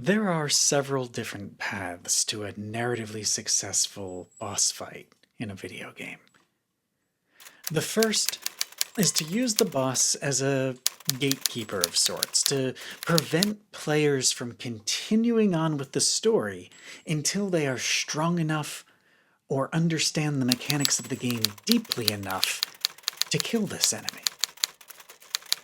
There are several different paths to a narratively successful boss fight in a video game. The first is to use the boss as a gatekeeper of sorts, to prevent players from continuing on with the story until they are strong enough or understand the mechanics of the game deeply enough to kill this enemy.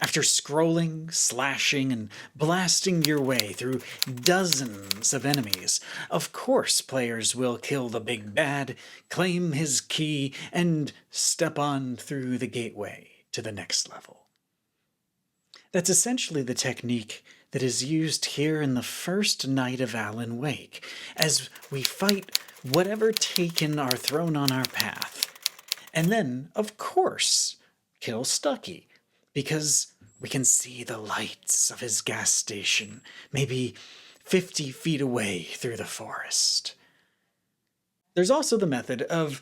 After scrolling, slashing, and blasting your way through dozens of enemies, of course players will kill the big bad, claim his key, and step on through the gateway to the next level. That's essentially the technique that is used here in the first night of Alan Wake, as we fight whatever taken are thrown on our path. And then, of course, kill Stucky, because we can see the lights of his gas station, maybe 50 feet away through the forest. There's also the method of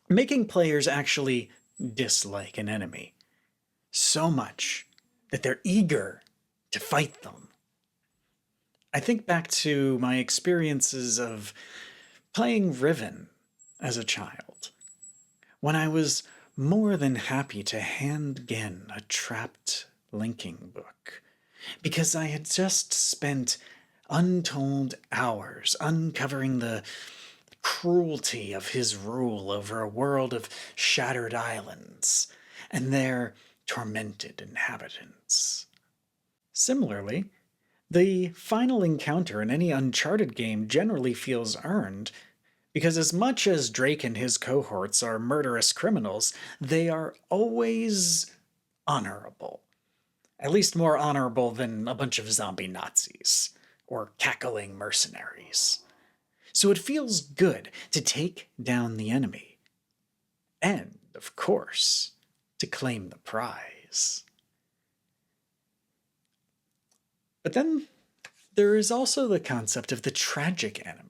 making players actually dislike an enemy so much that they're eager to fight them. I think back to my experiences of playing Riven as a child, when I was more than happy to hand Gen a trapped linking book, because I had just spent untold hours uncovering the cruelty of his rule over a world of shattered islands and their tormented inhabitants. Similarly, the final encounter in any Uncharted game generally feels earned, because as much as Drake and his cohorts are murderous criminals, they are always honorable. At least more honorable than a bunch of zombie Nazis or cackling mercenaries. So it feels good to take down the enemy. And, of course, to claim the prize. But then there is also the concept of the tragic enemy.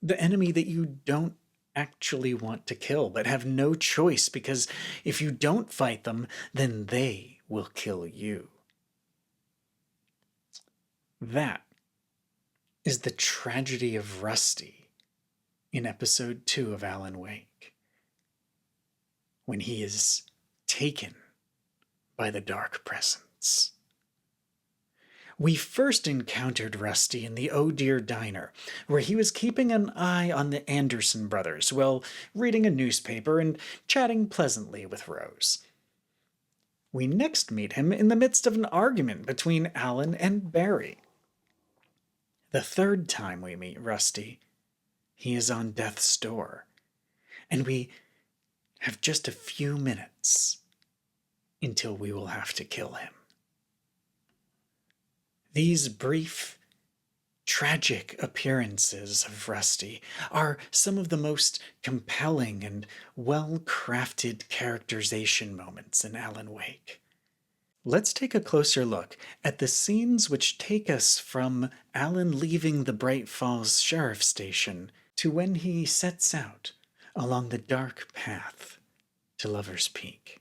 The enemy that you don't actually want to kill, but have no choice, because if you don't fight them, then they will kill you. That is the tragedy of Rusty in episode 2 of Alan Wake, when he is taken by the dark presence. We first encountered Rusty in the Oh Dear Diner, where he was keeping an eye on the Anderson brothers while reading a newspaper and chatting pleasantly with Rose. We next meet him in the midst of an argument between Alan and Barry. The third time we meet Rusty, he is on death's door, and we have just a few minutes until we will have to kill him. These brief, tragic appearances of Rusty are some of the most compelling and well-crafted characterization moments in Alan Wake. Let's take a closer look at the scenes which take us from Alan leaving the Bright Falls Sheriff Station to when he sets out along the dark path to Lover's Peak,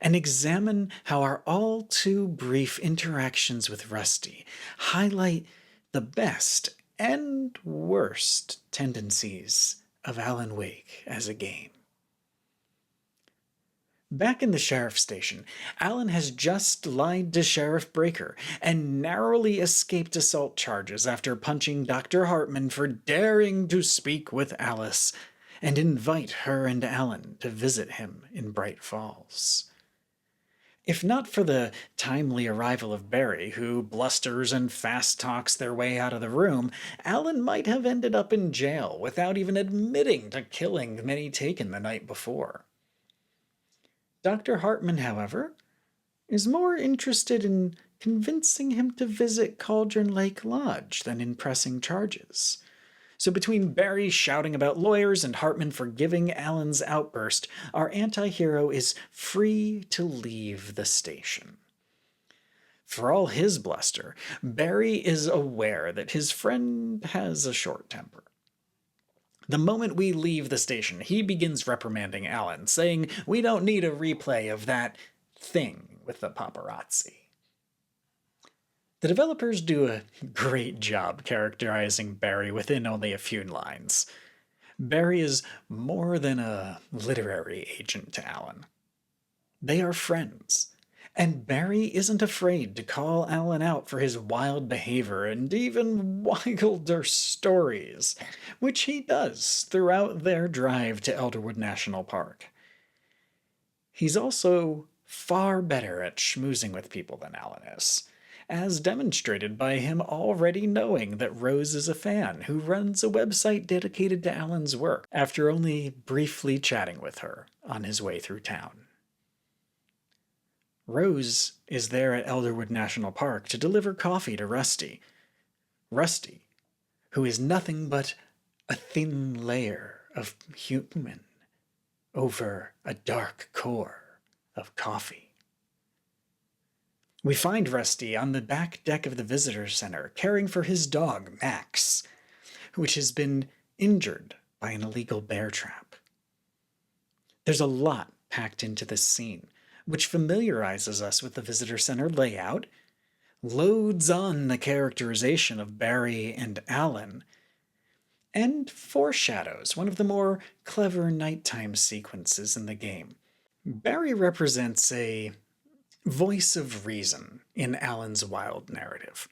and examine how our all too brief interactions with Rusty highlight the best and worst tendencies of Alan Wake as a game. Back in the sheriff's station, Alan has just lied to Sheriff Breaker and narrowly escaped assault charges after punching Dr. Hartman for daring to speak with Alice and invite her and Alan to visit him in Bright Falls. If not for the timely arrival of Barry, who blusters and fast talks their way out of the room, Alan might have ended up in jail without even admitting to killing the many taken the night before. Dr. Hartman, however, is more interested in convincing him to visit Cauldron Lake Lodge than in pressing charges. So between Barry shouting about lawyers and Hartman forgiving Alan's outburst, our anti-hero is free to leave the station. For all his bluster, Barry is aware that his friend has a short temper. The moment we leave the station, he begins reprimanding Alan, saying we don't need a replay of that thing with the paparazzi. The developers do a great job characterizing Barry within only a few lines. Barry is more than a literary agent to Alan. They are friends, and Barry isn't afraid to call Alan out for his wild behavior and even wilder stories, which he does throughout their drive to Elderwood National Park. He's also far better at schmoozing with people than Alan is, as demonstrated by him already knowing that Rose is a fan who runs a website dedicated to Alan's work after only briefly chatting with her on his way through town. Rose is there at Elderwood National Park to deliver coffee to Rusty. Rusty, who is nothing but a thin layer of human over a dark core of coffee. We find Rusty on the back deck of the visitor center caring for his dog, Max, which has been injured by an illegal bear trap. There's a lot packed into this scene, which familiarizes us with the visitor center layout, loads on the characterization of Barry and Alan, and foreshadows one of the more clever nighttime sequences in the game. Barry represents a voice of reason in Alan's wild narrative.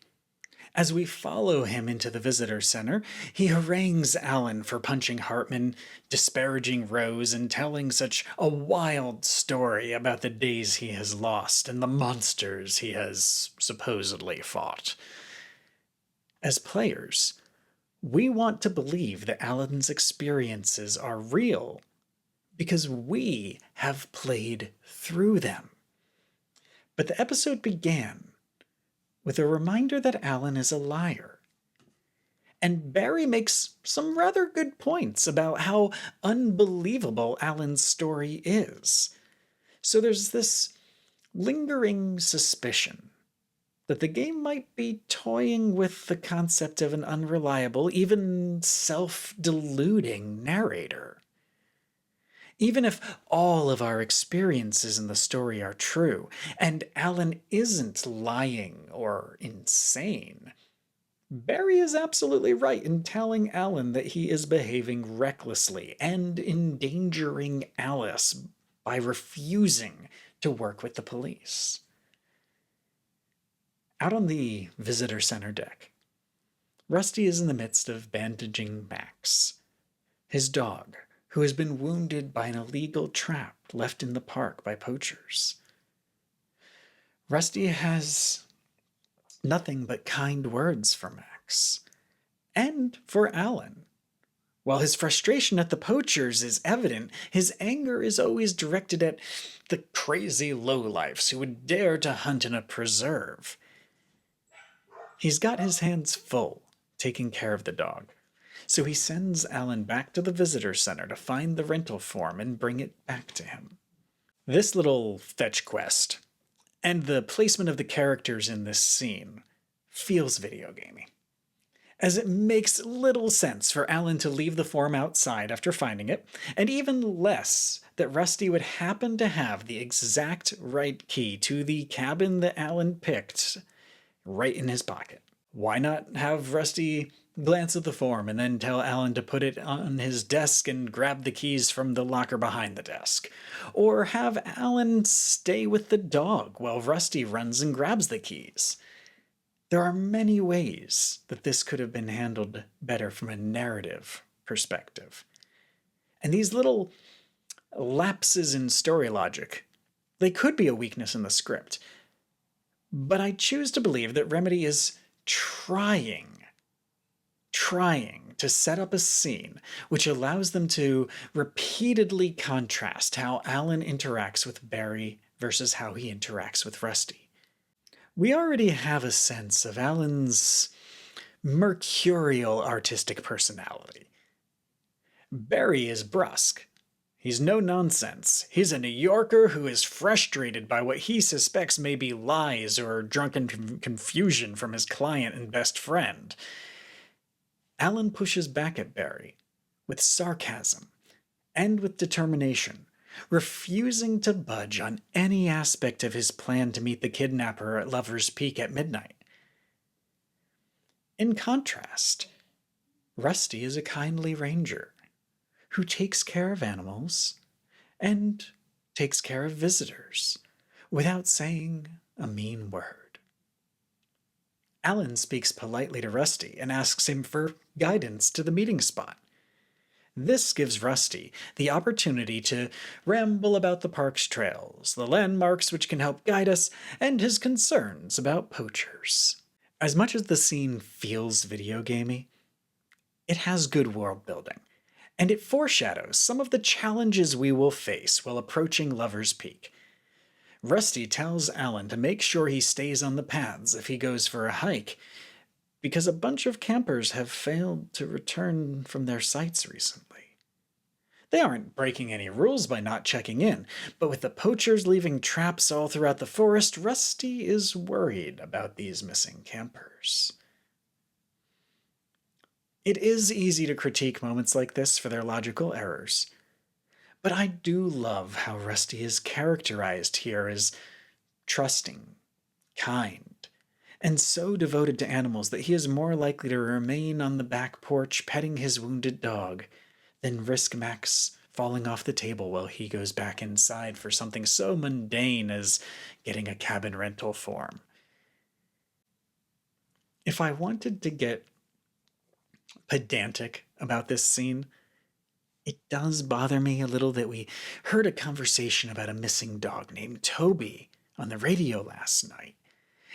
As we follow him into the visitor center, he harangues Alan for punching Hartman, disparaging Rose, and telling such a wild story about the days he has lost and the monsters he has supposedly fought. As players, we want to believe that Alan's experiences are real because we have played through them. But the episode began with a reminder that Alan is a liar. And Barry makes some rather good points about how unbelievable Alan's story is. So there's this lingering suspicion that the game might be toying with the concept of an unreliable, even self-deluding narrator. Even if all of our experiences in the story are true, and Alan isn't lying or insane, Barry is absolutely right in telling Alan that he is behaving recklessly and endangering Alice by refusing to work with the police. Out on the visitor center deck, Rusty is in the midst of bandaging Max, his dog, who has been wounded by an illegal trap left in the park by poachers. Rusty has nothing but kind words for Max, and for Alan. While his frustration at the poachers is evident, his anger is always directed at the crazy lowlifes who would dare to hunt in a preserve. He's got his hands full taking care of the dog, so he sends Alan back to the visitor center to find the rental form and bring it back to him. This little fetch quest, and the placement of the characters in this scene, feels video gamey, as it makes little sense for Alan to leave the form outside after finding it, and even less that Rusty would happen to have the exact right key to the cabin that Alan picked right in his pocket. Why not have Rusty glance at the form and then tell Alan to put it on his desk and grab the keys from the locker behind the desk? Or have Alan stay with the dog while Rusty runs and grabs the keys? There are many ways that this could have been handled better from a narrative perspective. And these little lapses in story logic, they could be a weakness in the script. But I choose to believe that Remedy is trying to set up a scene which allows them to repeatedly contrast how Alan interacts with Barry versus how he interacts with Rusty. We already have a sense of Alan's mercurial artistic personality. Barry is brusque. He's no nonsense. He's a New Yorker who is frustrated by what he suspects may be lies or drunken confusion from his client and best friend. Alan pushes back at Barry with sarcasm and with determination, refusing to budge on any aspect of his plan to meet the kidnapper at Lover's Peak at midnight. In contrast, Rusty is a kindly ranger who takes care of animals and takes care of visitors without saying a mean word. Alan speaks politely to Rusty and asks him for guidance to the meeting spot. This gives Rusty the opportunity to ramble about the park's trails, the landmarks which can help guide us, and his concerns about poachers. As much as the scene feels video gamey, it has good world building, and it foreshadows some of the challenges we will face while approaching Lover's Peak. Rusty tells Alan to make sure he stays on the paths if he goes for a hike, because a bunch of campers have failed to return from their sites recently. They aren't breaking any rules by not checking in, but with the poachers leaving traps all throughout the forest, Rusty is worried about these missing campers. It is easy to critique moments like this for their logical errors, but I do love how Rusty is characterized here as trusting, kind, and so devoted to animals that he is more likely to remain on the back porch petting his wounded dog than risk Max falling off the table while he goes back inside for something so mundane as getting a cabin rental form. If I wanted to get pedantic about this scene, it does bother me a little that we heard a conversation about a missing dog named Toby on the radio last night,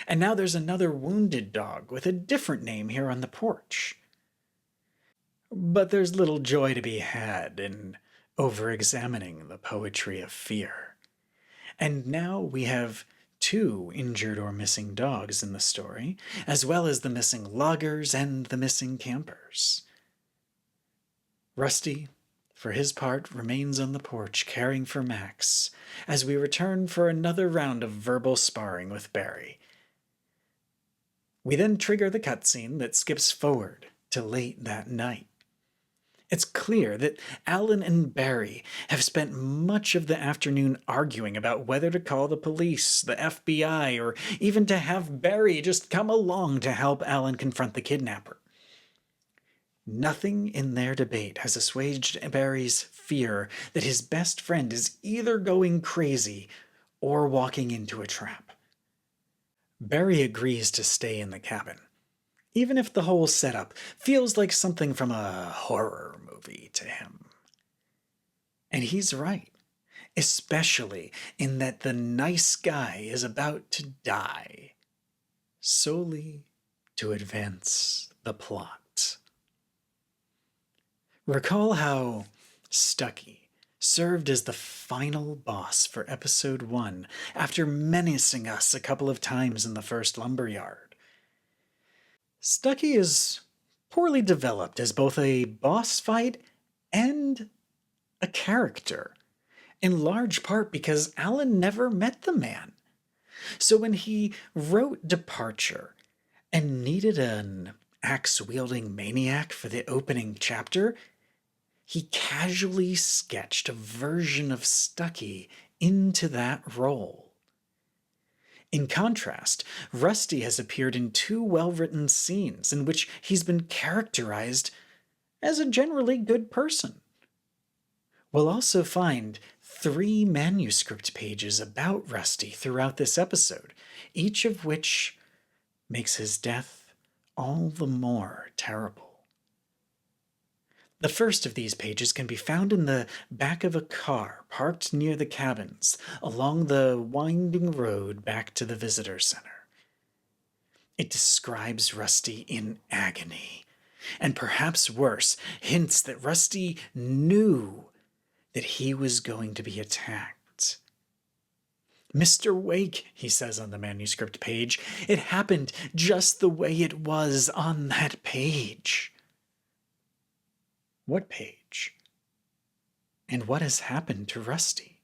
and now there's another wounded dog with a different name here on the porch. But there's little joy to be had in over-examining the poetry of fear. And now we have 2 injured or missing dogs in the story, as well as the missing loggers and the missing campers. Rusty, for his part, remains on the porch caring for Max as we return for another round of verbal sparring with Barry. We then trigger the cutscene that skips forward to late that night. It's clear that Alan and Barry have spent much of the afternoon arguing about whether to call the police, the FBI, or even to have Barry just come along to help Alan confront the kidnapper. Nothing in their debate has assuaged Barry's fear that his best friend is either going crazy or walking into a trap. Barry agrees to stay in the cabin, even if the whole setup feels like something from a horror movie to him. And he's right, especially in that the nice guy is about to die, solely to advance the plot. Recall how Stucky served as the final boss for episode 1 after menacing us a couple of times in the first lumberyard. Stucky is poorly developed as both a boss fight and a character, in large part because Alan never met the man. So when he wrote Departure and needed an axe-wielding maniac for the opening chapter, he casually sketched a version of Stucky into that role. In contrast, Rusty has appeared in 2 well-written scenes in which he's been characterized as a generally good person. We'll also find 3 manuscript pages about Rusty throughout this episode, each of which makes his death all the more terrible. The first of these pages can be found in the back of a car parked near the cabins along the winding road back to the visitor center. It describes Rusty in agony, and perhaps worse, hints that Rusty knew that he was going to be attacked. "Mr. Wake," he says on the manuscript page, "it happened just the way it was on that page." What page? And what has happened to Rusty?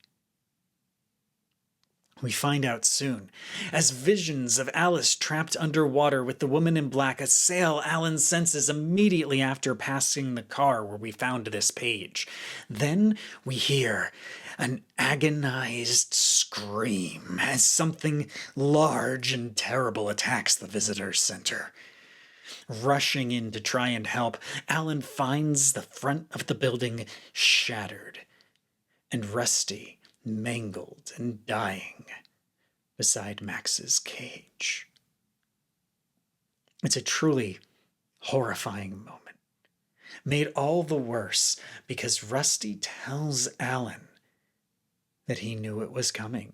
We find out soon, as visions of Alice trapped underwater with the woman in black assail Alan's senses immediately after passing the car where we found this page. Then we hear an agonized scream as something large and terrible attacks the visitor center. Rushing in to try and help, Alan finds the front of the building shattered and Rusty mangled and dying beside Max's cage. It's a truly horrifying moment, made all the worse because Rusty tells Alan that he knew it was coming,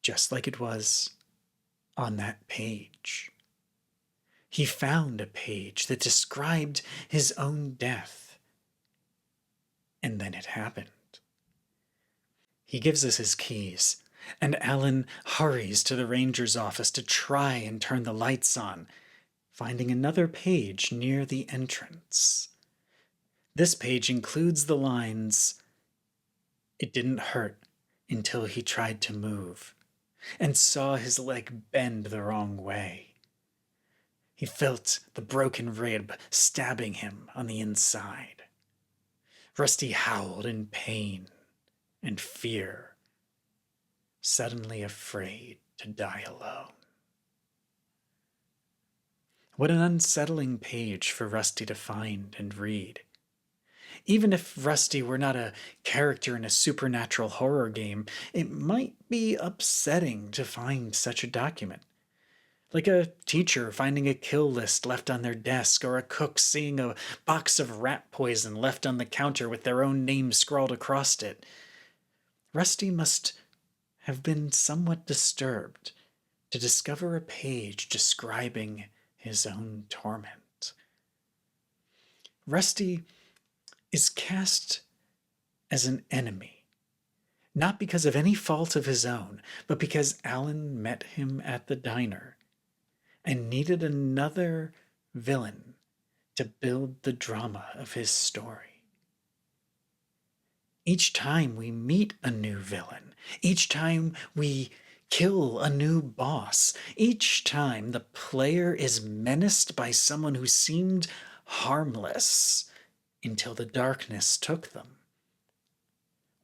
just like it was on that page. He found a page that described his own death, and then it happened. He gives us his keys, and Alan hurries to the ranger's office to try and turn the lights on, finding another page near the entrance. This page includes the lines, "It didn't hurt until he tried to move and saw his leg bend the wrong way. He felt the broken rib stabbing him on the inside." Rusty howled in pain and fear, suddenly afraid to die alone. What an unsettling page for Rusty to find and read. Even if Rusty were not a character in a supernatural horror game, it might be upsetting to find such a document. Like a teacher finding a kill list left on their desk, or a cook seeing a box of rat poison left on the counter with their own name scrawled across it. Rusty must have been somewhat disturbed to discover a page describing his own torment. Rusty is cast as an enemy, not because of any fault of his own, but because Alan met him at the diner and needed another villain to build the drama of his story. Each time we meet a new villain, each time we kill a new boss, each time the player is menaced by someone who seemed harmless until the darkness took them.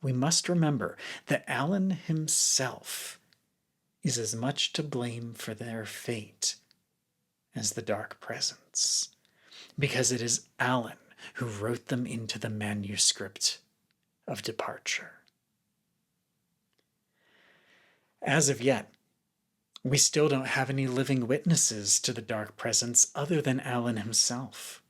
We must remember that Alan himself is as much to blame for their fate as the dark presence, because it is Alan who wrote them into the manuscript of departure. As of yet, we still don't have any living witnesses to the dark presence other than Alan himself.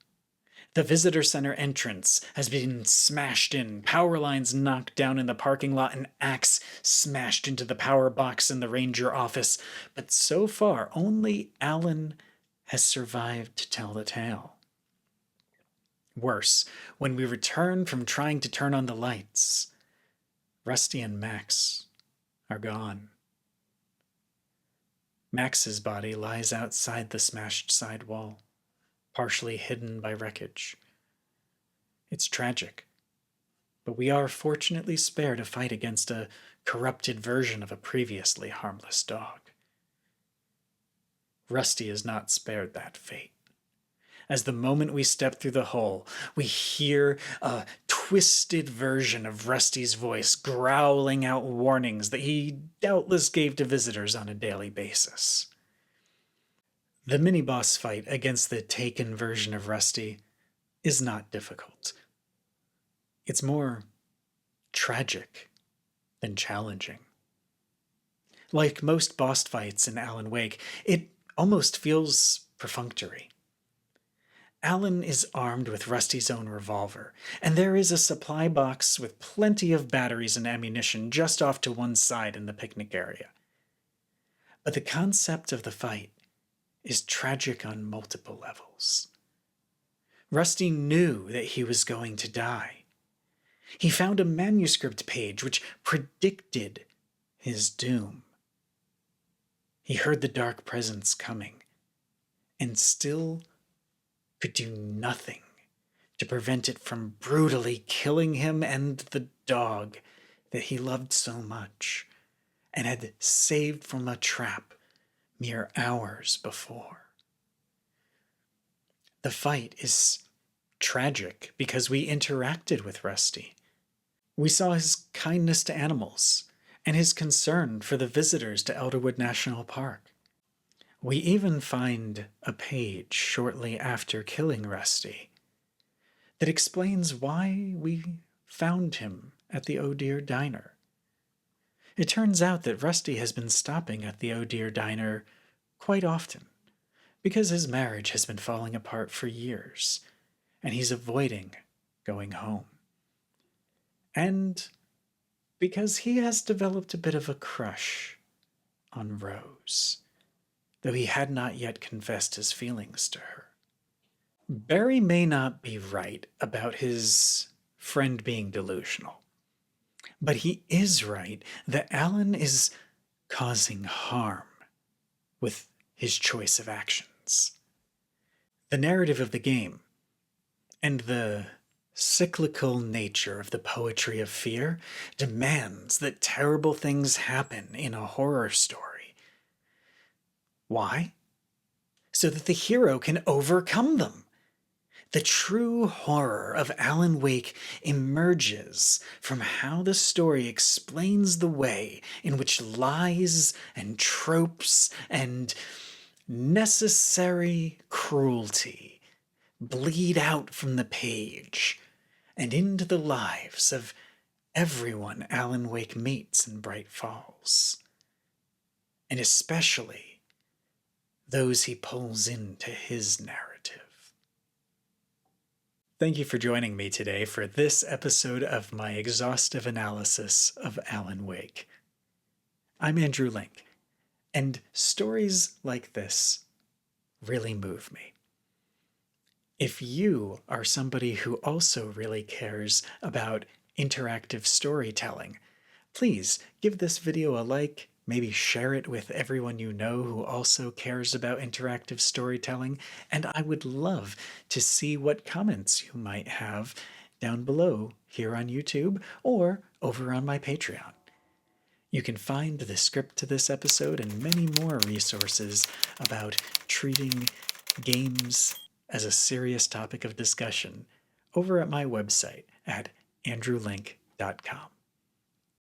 The visitor center entrance has been smashed in, power lines knocked down in the parking lot, an axe smashed into the power box in the ranger office, but so far only Alan has survived to tell the tale. Worse, when we return from trying to turn on the lights, Rusty and Max are gone. Max's body lies outside the smashed side wall, partially hidden by wreckage. It's tragic, but we are fortunately spared a fight against a corrupted version of a previously harmless dog. Rusty is not spared that fate. As the moment we step through the hole, we hear a twisted version of Rusty's voice growling out warnings that he doubtless gave to visitors on a daily basis. The mini-boss fight against the taken version of Rusty is not difficult. It's more tragic than challenging. Like most boss fights in Alan Wake, it almost feels perfunctory. Alan is armed with Rusty's own revolver, and there is a supply box with plenty of batteries and ammunition just off to one side in the picnic area. But the concept of the fight is tragic on multiple levels. Rusty knew that he was going to die. He found a manuscript page which predicted his doom. He heard the dark presence coming, and still could do nothing to prevent it from brutally killing him and the dog that he loved so much and had saved from a trap mere hours before. The fight is tragic because we interacted with Rusty. We saw his kindness to animals and his concern for the visitors to Elderwood National Park. We even find a page shortly after killing Rusty that explains why we found him at the Oh Dear Diner. It turns out that Rusty has been stopping at the Oh Dear Diner quite often because his marriage has been falling apart for years and he's avoiding going home. And because he has developed a bit of a crush on Rose, though he had not yet confessed his feelings to her. Barry may not be right about his friend being delusional, but he is right that Alan is causing harm with his choice of actions. The narrative of the game and the cyclical nature of the poetry of fear demands that terrible things happen in a horror story. Why? So that the hero can overcome them. The true horror of Alan Wake emerges from how the story explains the way in which lies and tropes and necessary cruelty bleed out from the page and into the lives of everyone Alan Wake meets in Bright Falls, and especially those he pulls into his narrative. Thank you for joining me today for this episode of my exhaustive analysis of Alan Wake. I'm Andrew Link, and stories like this really move me. If you are somebody who also really cares about interactive storytelling, please give this video a like, maybe share it with everyone you know who also cares about interactive storytelling, and I would love to see what comments you might have down below here on YouTube or over on my Patreon. You can find the script to this episode and many more resources about treating games as a serious topic of discussion over at my website at andrewlink.com.